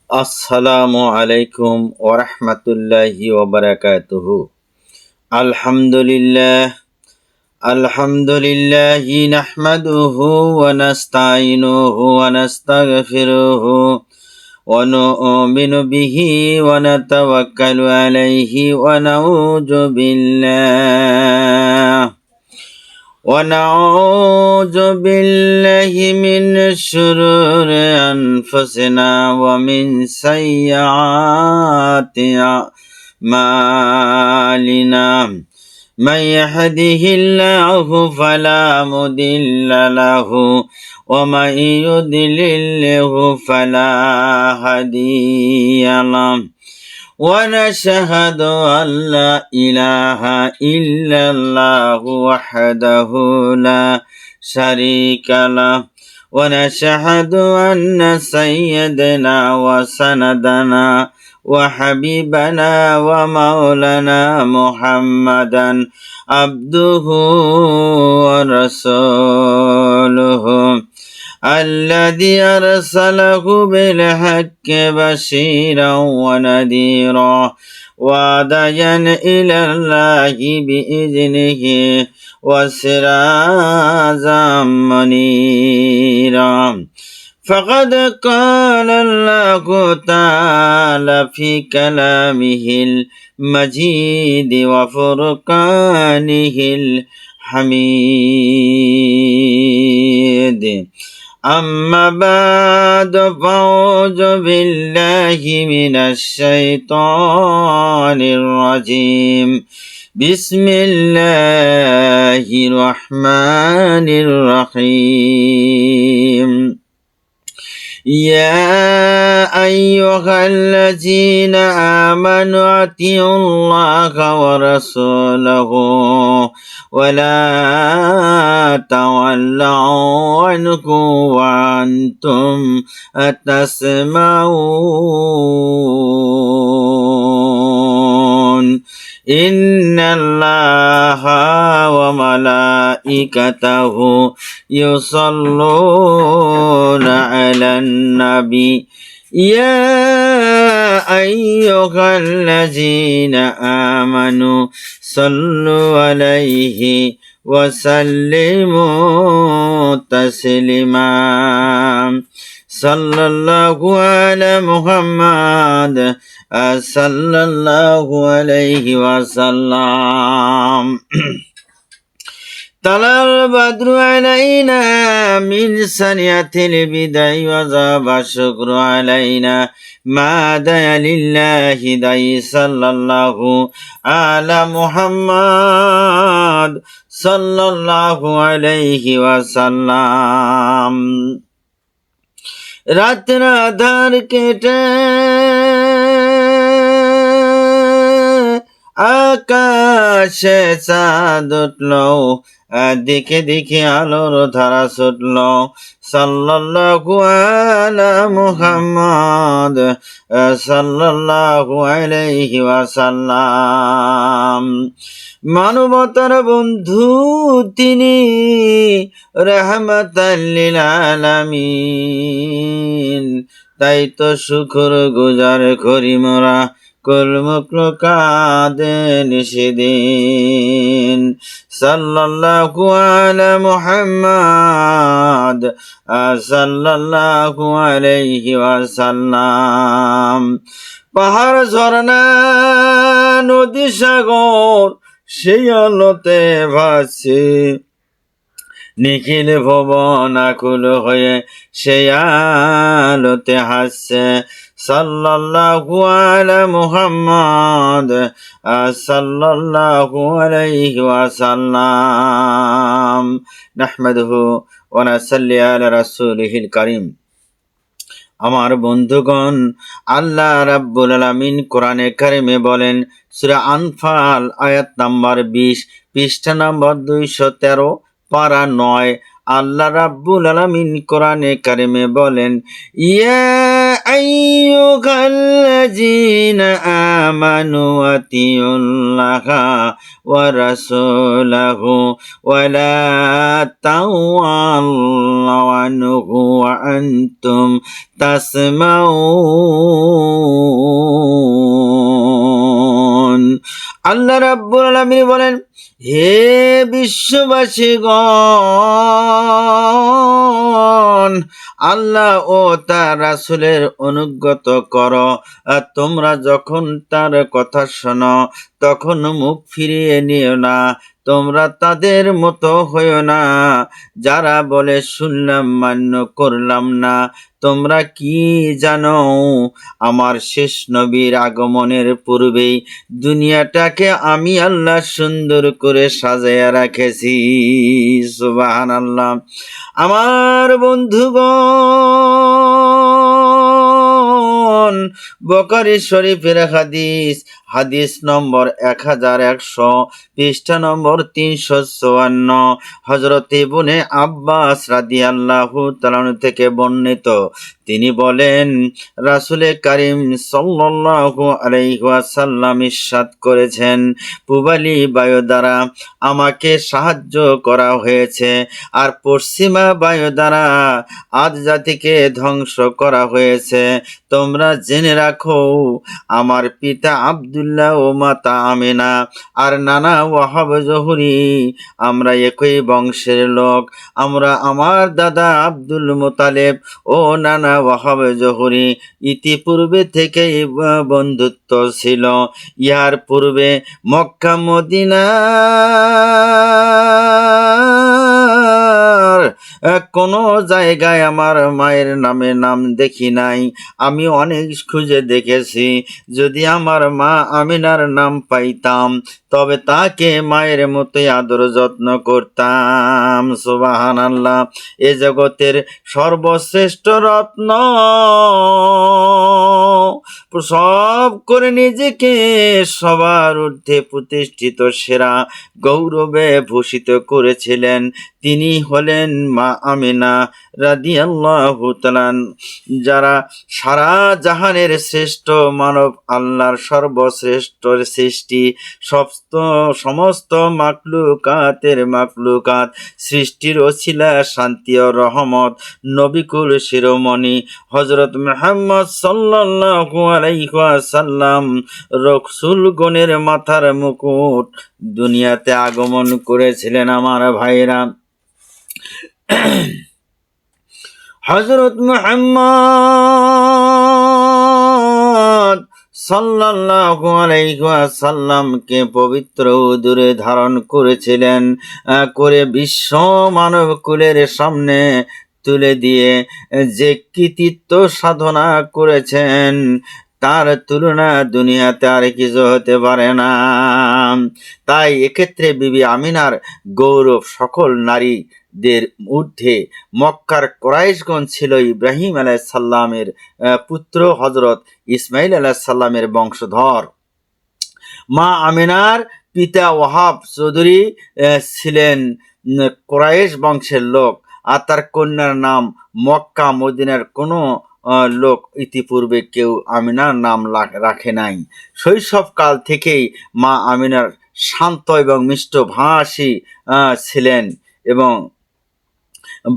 আসসালামু আলাইকুম ওরহমতুল্লাহি ওবারাকাতুহু। আলহামদুলিল্লাহ আলহামদুলিল্লাহি নাহমাদুহু ওয়া নাস্তাইনুহু ওয়া নাস্তাগফিরুহু ওয়া নু'মিনু বিহি ওয়া নাতাওয়াক্কালু আলাইহি ওয়া নাউযু বিল্লাহ ونعوذ بالله من شرور أنفسنا ومن سيئات أعمالنا من يهده الله فلا مضل له ومن يضلله فلا هادي له ونشهد أن لا إله إلا الله وحده لا شريك له ونشهد أن سيدنا وسندنا وحبيبنا ومولانا محمدا عبده ورسوله الذي أرسله بالحق بشيرا ونذيرا وداعيا إلى الله بإذنه وسراجا منيرا فقد قال الله تعالى في كلامه المجيد وفرقانه الحميد أما بعد فأعوذ بالله من الشيطان الرجيم بسم الله الرحمن الرحيم يا أيها الذين آمنوا أطيعوا الله ورسوله ولا تولوا عنه وأنتم تسمعون إن الله وملائكته يصلون على النبي يا أيها الذين آمنوا صلوا عليه وسلموا تسليما صلى الله على محمد صلى الله عليه وسلم طلع البدر علينا من سنية البدع وذاب الشكر علينا ما دعا لله دعي صلى الله على محمد صلى الله عليه وسلم রাত আধার কেটে আকাশে চাঁদ উঠল দিকে দিকে আলোর ধারা ছুটল সাল্লাল্লাহু আলা মুহাম্মদ সাল্লাল্লাহু আলাইহি ওয়াসাল্লাম। মানবতার বন্ধু তিনি রাহমাতাল লিল আলামিন, তাই তো শুকর গুজার করি মোরা কুলমুকল কাদেন সেদিন। সাল্লাল্লাহু আলা মুহাম্মদ সাল্লাল্লাহু আলাইহি ওয়াসাল্লাম। পাহাড় ঝরনা নদী সাগর সেই আলোতে ভাসছে, নিখিল ভুবন আকুল হয়ে সেই আলোতে হাসছে। সাল্লাল্লাহু আলা মুহাম্মদ সাল্লাল্লাহু আলাইহি ওয়াসাল্লাম। নাহমাদুহু ওয়া নাসাল্লি আলা রাসূলিহিল কারীম। আমার বন্ধুগণ, আল্লাহ রাব্বুল আলামিন কোরআনে কারিমে বলেন, সূরা আনফাল আয়াত নাম্বার 20, পৃষ্ঠা নাম্বার 213, পারা 9। আল্লাহ রাব্বুল আলামিন কোরআনে কারিমে বলেন, ইয়া আইয়ুহাল্লাযীনা আমানু আতিউল্লাহা ওয়া রাসূলাহু ওয়া লা তাওয়াল্লাউ আনহু ওয়া আনতুম তাসমাউন। আল্লাহ রাব্বুল আলামিন বলেন, হে বিশ্ববাসীগণ, আল্লাহ ও তার রাসূলের অনুগত করো। তোমরা যখন তার কথা শোনো তখন মুখ ফিরিয়ে নিও না। তোমরা তাদের মতো হইও না যারা বলে শুনলাম মান্য করলাম না। তোমরা কি জানো, আমার শেষ নবীর আগমনের পূর্বেই দুনিয়াটাকে আমি আল্লাহ সুন্দর করে সাজাইয়া রাখেছি। সুবহানাল্লাহ। আমার বন্ধুগণ, বুখারী শরীফের হাদিস নম্বর 1100, পৃষ্ঠা নম্বর 354, হযরত ইবনে আব্বাস রাদিয়াল্লাহু তাআলা থেকে বর্ণিত। তিনি বলেন, রাসূলে কারীম সাল্লাল্লাহু আলাইহি ওয়াসাল্লাম ইরশাদ করেছেন, পূবালী বায়ু দ্বারা আমাকে সাহায্য করা হয়েছে, আর পশ্চিমা বায়ু দ্বারা আদ জাতিকে ধ্বংস করা হয়েছে। তোমরা জেনে রাখো, আমার পিতা আব্দুল্লাহ ও মাতা আমিনা আর নানা ওয়াহাব জহুরি, আমরা একই বংশের লোক। আমার দাদা আব্দুল মুতালেব ও নানা ওয়াহাব জহুরি ইতিপূর্বে থেকেই বন্ধুত্ব ছিল। ইহার পূর্বে মক্কা মদিনার কোনো জায়গায় আমার মায়ের নাম দেখি নাই। আমি অনেক খুঁজে দেখেছি। যদি আমার মা আমিনার নাম পাইতাম তবে তাকে মায়ের মতোই আদর যত্ন করতাম। সুবহানাল্লাহ। এ জগতের সর্বশ্রেষ্ঠ রত্ন সব করে নিজেকে সবার ঊর্ধ্বে প্রতিষ্ঠিত সেরা গৌরবে ভূষিত করেছিলেন। তিনি হলেন মা আমিনা রাদিয়াল্লাহু তাআলা, যারা সারা জাহানের শ্রেষ্ঠ মানব, আল্লাহর সর্বশ্রেষ্ঠ সৃষ্টি, সমস্ত মাকলুকাত সৃষ্টির ওসিলা, শান্তি ও রহমত, নবিকুল শিরোমণি হযরত মুহাম্মদ সাল্লাল্লাহু আলাইহি ওয়াসাল্লাম রাসূলগণের মাথার মুকুট দুনিয়াতে আগমন করেছিলেন। আমার ভাইরা, হযরত মুহাম্মদ সাল্লাল্লাহু আলাইহি ওয়াসাল্লামকে পবিত্র উদরে ধারণ করেছিলেন করে বিশ্ব মানব কুলের সামনে তুলে দিয়ে যে কৃতিত্ব সাধনা করেছেন তার তুলনা দুনিয়াতে আর কিছু হতে পারে না। তাই এক্ষেত্রে বিবি আমিনার গৌরব সকল নারীদের ঊর্ধ্বে। মক্কার কুরাইশগণ ছিল ইব্রাহিম আলাইহিস সালামের পুত্র, হযরত ইসমাইল আলাইহিস সালামের বংশধর। মা আমিনার পিতা ওয়াহাব চৌধুরী ছিলেন কুরাইশ বংশের লোক, আর তার কন্যার নাম মক্কা মদিনার কোনো লোক ইতিপূর্বে কেউ আমিনার নাম রাখে নাই। শৈশবকাল থেকেই মা আমিনার শান্ত এবং মিষ্টভাষী ছিলেন এবং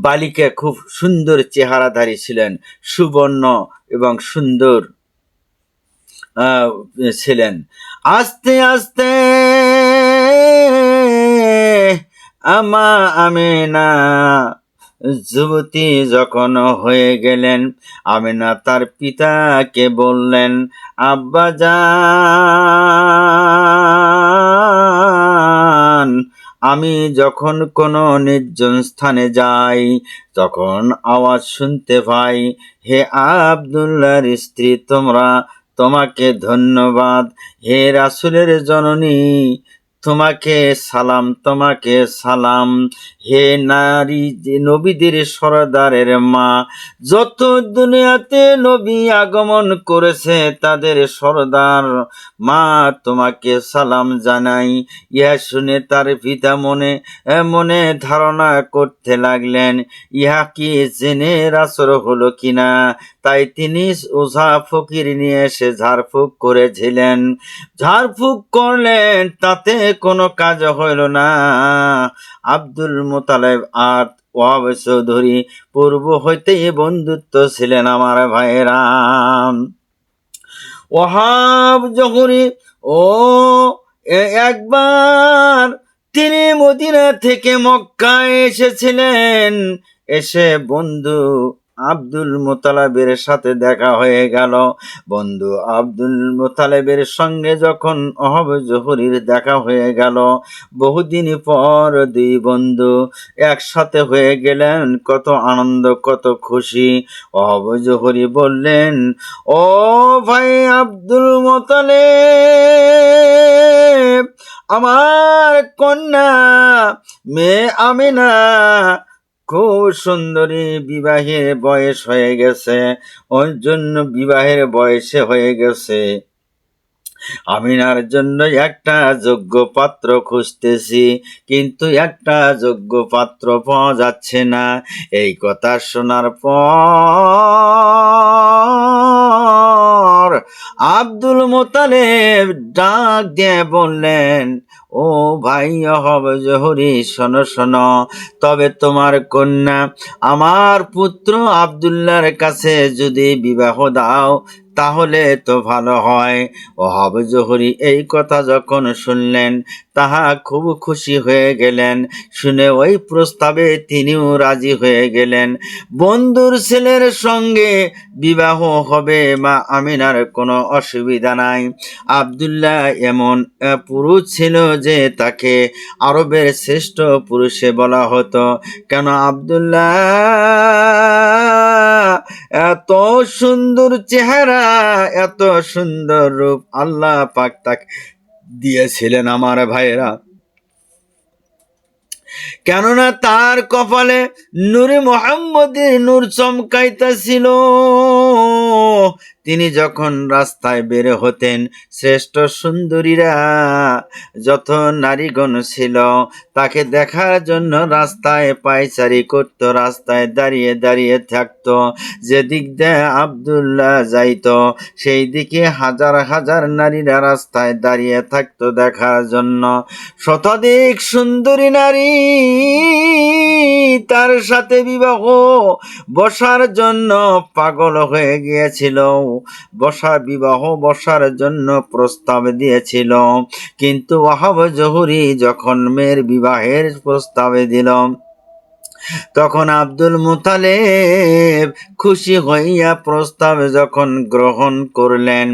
বালিকা খুব সুন্দর চেহারাধারী ছিলেন, সুবর্ণ এবং সুন্দর ছিলেন। আস্তে আস্তে আমা আমিনা যুবতী যখন হয়ে গেলেন, আমিনা তার পিতাকে বললেন, আব্বাজান, আমি যখন কোনো নির্জন স্থানে যাই তখন আওয়াজ শুনতে পাই, হে আব্দুল্লাহর স্ত্রী, তোমাকে ধন্যবাদ। হে রাসূলের জননী, তোমাকে সালাম, তোমাকে সালাম, হে নারী যে নবীদের সরদারের মা। যত দুনিয়াতে নবী আগমন করেছে তাদের সরদার মা, তোমাকে সালাম জানাই। ইহা শুনে তার পিতা মনে মনে ধারণা করতে লাগলেন ইহা কি জেনের আসর হলো কিনা। তাই তিনি ওঝা ফকির নিয়ে এসে ঝাড়ফুঁক করেছিলেন। ঝাড়ফুঁক করলেন, তাতে কোনো কাজ হইল না। আব্দুল মোতালেব আর ওয়াহাব চৌধুরী পূর্ব হইতেই বন্ধুত্ব ছিলেন আমার ভাইয়েরা। ওয়াহাব জহুরি ও একবার তিনি মদিনা থেকে মক্কায় এসেছিলেন। এসে বন্ধু আব্দুল মোতালেবের সাথে দেখা হয়ে গেল। বন্ধু আব্দুল মোতালেবের সঙ্গে যখন ওয়াহাব জহুরির দেখা হয়ে গেল, বহুদিন পর দুই বন্ধু একসাথে হয়ে গেলেন। কত আনন্দ, কত খুশি। ওয়াহাব জহুরি বললেন, ও ভাই আব্দুল মোতালেব, আমার কন্যা মেয়ে আমিনা খুব সুন্দরী, বিবাহের বয়স হয়ে গেছে, ওর জন্য বিবাহের বয়সে হয়ে গেছে। আমিনার জন্য একটা যোগ্য পাত্র খুঁজতেছি, কিন্তু একটা যোগ্য পাত্র পাওয়া যাচ্ছে না। এই কথা শোনার পর আব্দুল মোতালেব ডাক দিয়ে বললেন, ও ভাই ওয়াহাব জহুরি, শোনো শোনো, তবে তোমার কন্যা আমার পুত্র আব্দুল্লাহর কাছে যদি বিবাহ দাও তাহলে তো ভালো হয়। ওয়াহাব জহুরি এই কথা যখন শুনলেন, তাহা খুব খুশি হয়ে গেলেন। শুনে ওই প্রস্তাবে তিনিও রাজি হয়ে গেলেন। বন্ধুর ছেলের সঙ্গে বিবাহ হবে, মা আমিনার কোনো অসুবিধা নাই। আব্দুল্লাহ এমন পুরুষ ছিল যে তাকে আরবের শ্রেষ্ঠ পুরুষে বলা হতো। কেন আব্দুল্লাহ এত সুন্দর চেহারা, এত সুন্দর রূপ আল্লাহ পাক তাকে দিয়েছিলেন আমার ভাইয়েরা। কেননা তার কপালে নূরে মুহাম্মদের নূর চমকাইতেছিল। তিনি যখন রাস্তায় বের হতেন, শ্রেষ্ঠ সুন্দরীরা যত নারীগণ ছিল তাকে দেখার জন্য রাস্তায় পায়চারি করত, রাস্তায় দাঁড়িয়ে দাঁড়িয়ে থাকত। যেদিক দিয়ে আব্দুল্লাহ যাইত সেই দিকে হাজার হাজার নারীরা রাস্তায় দাঁড়িয়ে থাকতো দেখার জন্য। শতাধিক সুন্দরী নারী তার সাথে বিবাহ বসার জন্য পাগল হয়ে গিয়েছিল, বিবাহ বসার জন্য প্রস্তাব দিয়েছিল। কিন্তু ওয়াহাব জহুরি যখন মেয়ের বিবাহের প্রস্তাব দিল, তখন আব্দুল মুতালেব খুশি হইয়া প্রস্তাব যখন গ্রহণ করলেন,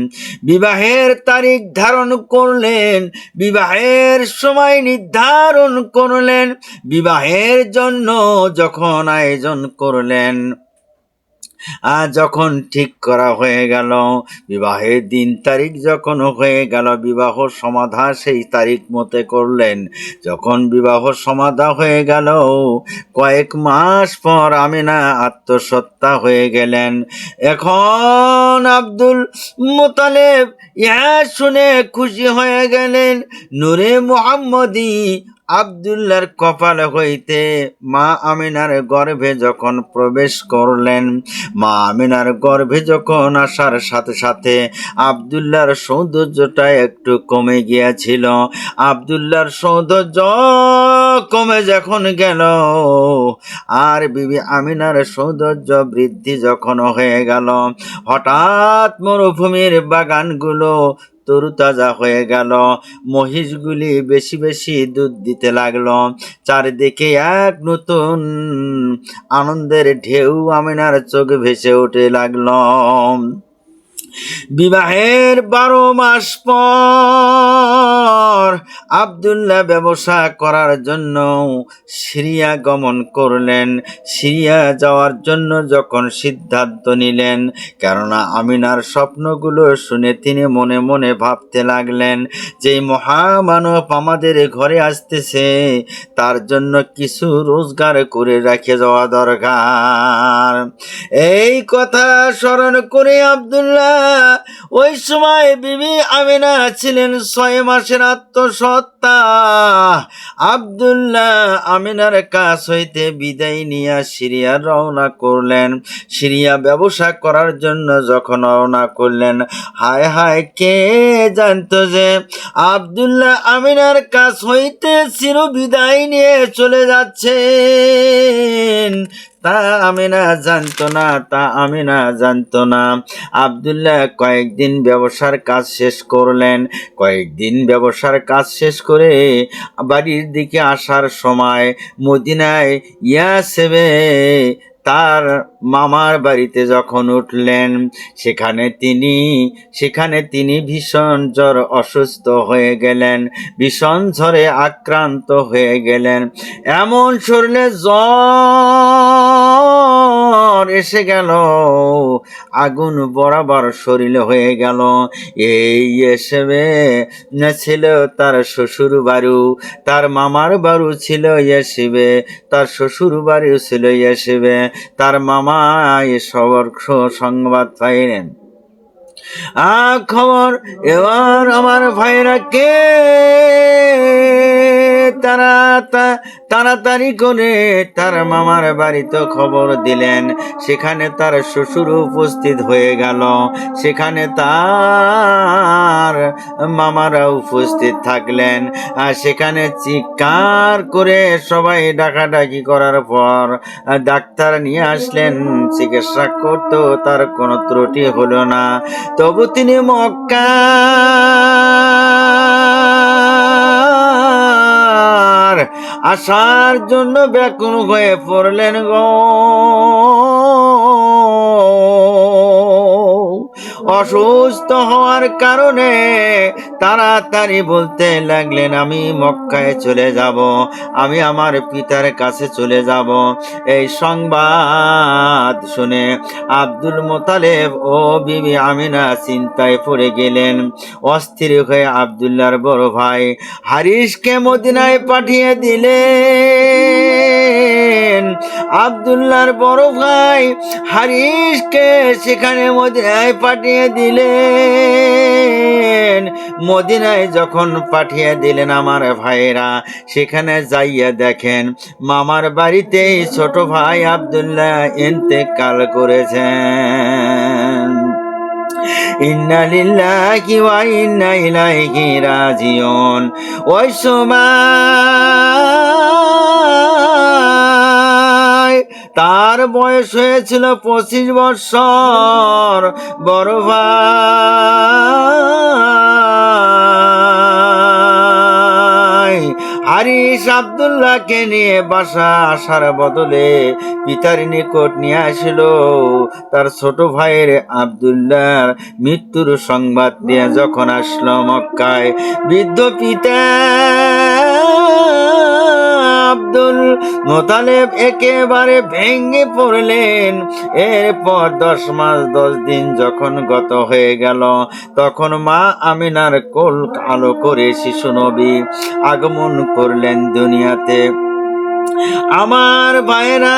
বিবাহের তারিখ ধারণ করলেন, বিবাহের সময় নির্ধারণ করলেন, বিবাহের জন্য যখন আয়োজন করলেন, যখন ঠিক করা হয়ে গেল, বিবাহের দিন তারিখ যখন হয়ে গেল, বিবাহ সমাধা সেই তারিখ মতে করলেন। যখন বিবাহ সমাধা হয়ে গেল, কয়েক মাস পর আমিনা আত্মসত্তা হয়ে গেলেন। এখন আব্দুল মুতালেব ইহা শুনে খুশি হয়ে গেলেন। নূরে মুহাম্মদী আব্দুল্লাহর কপাল হইতে মা আমিনার গর্ভে যখন প্রবেশ করলেন, মা আমিনার গর্ভে যখন আসার সাথে সাথে আব্দুল্লাহর সৌন্দর্যটা একটু কমে গিয়েছিল। আব্দুল্লাহর সৌন্দর্য কমে যখন গেল, আর বিবি আমিনার সৌন্দর্য বৃদ্ধি যখন হয়ে গেল, হঠাৎ মরুভূমির বাগানগুলো তরুতাজা হয়ে গেল, মহিষগুলি বেশি বেশি দুধ দিতে লাগলো। চারিদিকে এক নতুন আনন্দের ঢেউ আমিনার চোখ ভেসে উঠে লাগলো। বিবাহের 12 মাস পর আব্দুল্লাহ ব্যবসা করার জন্য সিরিয়া গমন করলেন। সিরিয়া যাওয়ার জন্য যখন সিদ্ধান্ত নিলেন, কেননা আমিনার স্বপ্নগুলো শুনে তিনি মনে মনে ভাবতে লাগলেন যে মহামানব আমাদের ঘরে আসতেছে, তার জন্য কিছু রোজগার করে রেখে যাওয়া দরকার। এই কথা স্মরণ করে আব্দুল্লাহ, ওই সময় বিবি আমিনা ছিলেন 6 মাসের আত্মসত্তা। আব্দুল্লাহ আমিনার কাছ হইতে বিদায় নিয়ে সিরিয়া রওনা করলেন। সিরিয়া ব্যবসা করার জন্য যখন রওনা করলেন, হায় হায়, কে জানতো যে আব্দুল্লাহ আমিনার কাছ হইতে চির বিদায় নিয়ে চলে যাচ্ছেন। তা আমিনা জানতো না, আব্দুল্লাহ কয়েকদিন ব্যবসার কাজ শেষ করলেন। কয়েকদিন ব্যবসার কাজ শেষ করে বাড়ির দিকে আসার সময় মদিনায় ইয়াসেবে তার মামার বাড়িতে যখন উঠলেন, সেখানে তিনি ভীষণ জ্বর অসুস্থ হয়ে গেলেন, ভীষণ জ্বরে আক্রান্ত হয়ে গেলেন। এমন শরীরে জ্বর এসে গেল, আগুন বরাবর শরীরে হয়ে গেল। এই এসবে ছিল তার শ্বশুর বাড়ি, তার মামার বাড়ি ছিল ইয়াসিবে, তার শ্বশুর বাড়িও ছিল ইয়াসিবে। তার মামা এসব সংবাদ পাইলেন। খবর এবার আমার ভাইরা কে তাড়াতাড়ি করে তার মামার বাড়িতে খবর দিলেন। সেখানে তার শ্বশুর উপস্থিত হয়ে গেল, সেখানে তার মামারা উপস্থিত থাকলেন। আর সেখানে চিৎকার করে সবাই ডাকাডাকি করার পর ডাক্তার নিয়ে আসলেন, চিকিৎসা করতেও তার কোনো ত্রুটি হলো না। তবু তিনি মক্কা আসার জন্য ব্যাকুল হয়ে পড়লেন গো। অসুস্থ হওয়ার কারণে তাড়াতাড়ি বলতে লাগলেন, আমি মক্কায় চলে যাব, আমি আমার পিতার কাছে চলে যাব। এই সংবাদ শুনে আব্দুল মোতালেব ও বিবি আমিনা চিন্তায় পড়ে গেলেন। অস্থির হয়ে আব্দুল্লাহর বড় ভাই হারিসকে মদিনায় পাঠিয়ে দিলেন। আব্দুল্লাহর বড় ভাই হারিসকে সেখানে মদিনায় পাঠিয়ে দিলেন। মদিনায় যখন পাঠিয়ে দিলেন আমার ভাইরা, সেখানে যাইয়া দেখেন মামার বাড়িতে ছোট ভাই আব্দুল্লাহ ইন্তেকাল করেছেন। ইন্না লিল্লাহি ওয়া ইন্না ইলাইহি রাজিউন। ওই সময় তার বয়স হয়েছিল 25 বছর। বড় ভাই হারিস আব্দুল্লাহকে নিয়ে বাসা আসার বদলে পিতার নিকট নিয়ে আসিল তার ছোট ভাইয়ের আব্দুল্লাহর মৃত্যুর সংবাদ নিয়ে। যখন আসলো মক্কায়, বৃদ্ধ পিতা আব্দুল মোতালেব একেবারে ভেঙে পড়লেন। এরপর 10 মাস 10 দিন যখন গত হয়ে গেল, তখন মা আমিনার কোল আলো করে শিশু নবী আগমন করলেন দুনিয়াতে। আমার ভাইরা,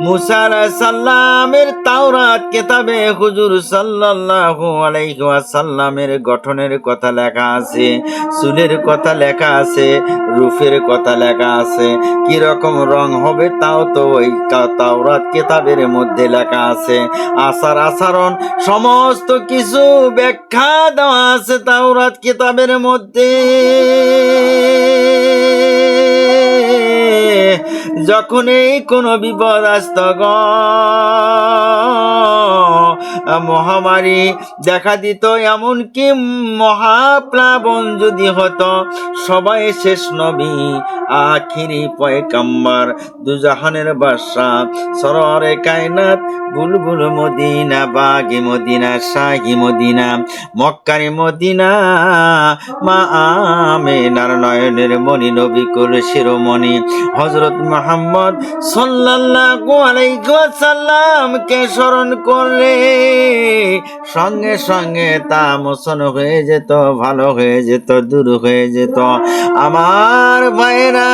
মুসা আলাইহিস সালামের তাওরাত কিতাবে হুজুর সাল্লাল্লাহু আলাইহি ওয়াসাল্লামের গঠনের কথা লেখা আছে, চুলের কথা লেখা আছে, রূপের কথা লেখা আছে, কি রকম রং হবে তাও তো ওই তাওরাত কিতাবের মধ্যে লেখা আছে। আচার আচরণ সমস্ত কিছু ব্যাখ্যা দেওয়া আছে তাওরাত কিতাবের মধ্যে। যখন এই কোনো বিপদ আসত গো, মহামারী দেখা দিত, এমনকি মহাপ্লাবন যদি হতো, সবাই শেষ নবী আখিরি পয়গাম্বার দুজাহানের বাদশা সরওয়ারে কায়নাত বুলবুল মদিনা বাগি মদিনা শাহী মদিনা মক্কারি মদিনা মা আমিনার নয়নের মণি নবী কুল শিরোমণি হযরত মুহাম্মদ সাল্লাল্লাহু আলাইহি ওয়াসাল্লামকে স্মরণ করলে সঙ্গে সঙ্গে তা মোচন হয়ে যেত, ভালো হয়ে যেত, দূর হয়ে যেত। আমার ভাইরা,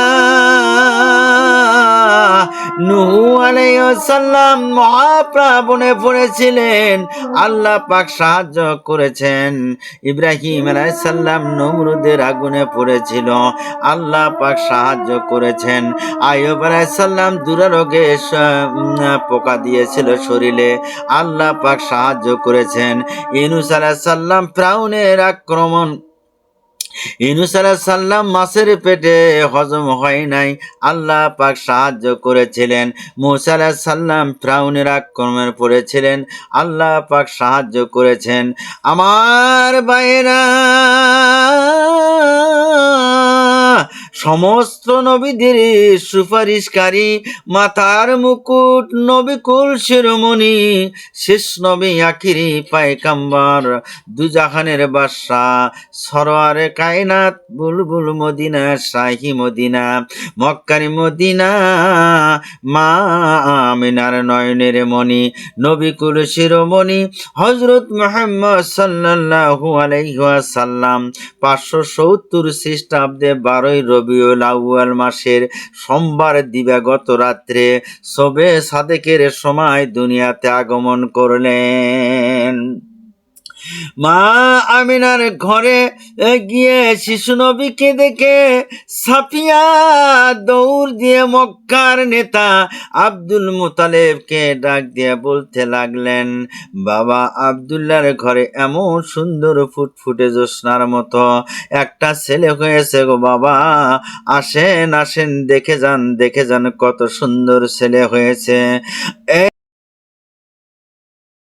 নূহ আলাইহিস সালাম মহাপ্লাবনে পড়েছিলেন, আল্লাহ পাক সাহায্য করেছেন। ইব্রাহিম আলাইহিস সালাম নমরুদের আগুনে পড়েছিল, আল্লাহ পাক সাহায্য করেছেন। আইয়ুব আলাইহিস সালাম দুরারোগে পোকা দিয়েছিল শরীরে, আল্লাহ পাক সাহায্য করেছেন। ইউনূস আলাইহিস সালাম ফিরআউনের আক্রমণ, ইউনূস আলাইহিস সালাম মাছের পেটে হজম হয় নাই, আল্লাহ পাক সাহায্য করেছিলেন। মূসা আলাইহিস সালাম ফিরআউনের আক্রমণে পড়েছিলেন, আল্লাহ পাক সাহায্য করেছেন। আমার ভাইরা, সমস্ত নবীদের সুপারিশকারী, মাথার মুকুট, নবীকুল শিরোমণি, শেষ নবী আখিরি পয়গাম্বর দুজাহানের বাদশা সরওয়ারে কায়নাত বুলবুল মদিনা শাহী মদিনা মক্কারি মদিনা মা আমিনার নয়নের মণি নবীকুল শিরোমণি হযরত মুহাম্মদ সাল্লাল্লাহু আলাইহি ওয়াসাল্লাম 570 খ্রিস্টাব্দে 12ই রবিউল আউয়াল মাসের সোমবার দিবাগত রাত্রে শবে সাদেকের সময় দুনিয়াতে আগমন করলেন। মা আমিনার ঘরে গিয়ে শিশু নবীকে দেখে সাফিয়া দৌড় দিয়ে মক্কার নেতা আব্দুল মুতালেবকে ডাক দিয়ে বলতে লাগলেন, বাবা আব্দুল্লাহর ঘরে এমন সুন্দর ফুটফুটে জ্যোৎস্নার মতো একটা ছেলে হয়েছে গো বাবা, আসেন আসেন দেখে যান, দেখে যান কত সুন্দর ছেলে হয়েছে।